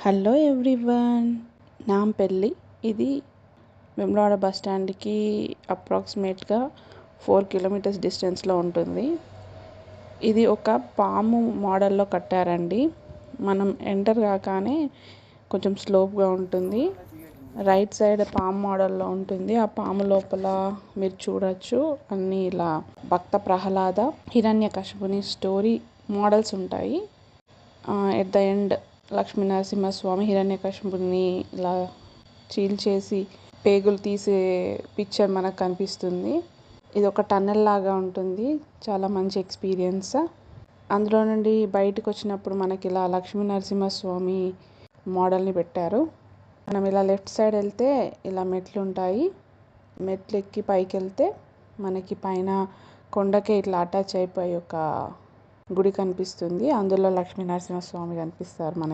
Hello everyone, Nampally. ఇది Vemulawada bus స్టాండ్కి అప్రాక్సిమేట్గా 4 కిలోమీటర్స్ డిస్టెన్స్లో ఉంటుంది. ఇది ఒక పాము మోడల్లో కట్టారండి. మనం ఎంటర్ కాగానే కొంచెం స్లోప్గా ఉంటుంది. రైట్ సైడ్ పాము మోడల్లో ఉంటుంది. ఆ పాము లోపల మీరు చూడొచ్చు అన్నీ ఇలా భక్త ప్రహ్లాద, హిరణ్యకశిపుని స్టోరీ మోడల్స్ ఉంటాయి. ఎట్ ద ఎండ్ లక్ష్మీనరసింహస్వామి హిరణ్యకశిపుని ఇలా చీల్చేసి పేగులు తీసే పిక్చర్ మనకు కనిపిస్తుంది. ఇది ఒక టన్నెల్ లాగా ఉంటుంది. చాలా మంచి ఎక్స్పీరియన్స్. అందులో నుండి బయటకు వచ్చినప్పుడు మనకి ఇలా లక్ష్మీనరసింహస్వామి మోడల్ని పెట్టారు. మనం ఇలా లెఫ్ట్ సైడ్ వెళ్తే ఇలా మెట్లు ఉంటాయి. మెట్లు ఎక్కి పైకి వెళ్తే మనకి పైన కొండకే ఇట్లా అటాచ్ అయిపోయి ఒక గుడి కనిపిస్తుంది. అందులో లక్ష్మీనరసింహస్వామి కనిపిస్తారు మనకి.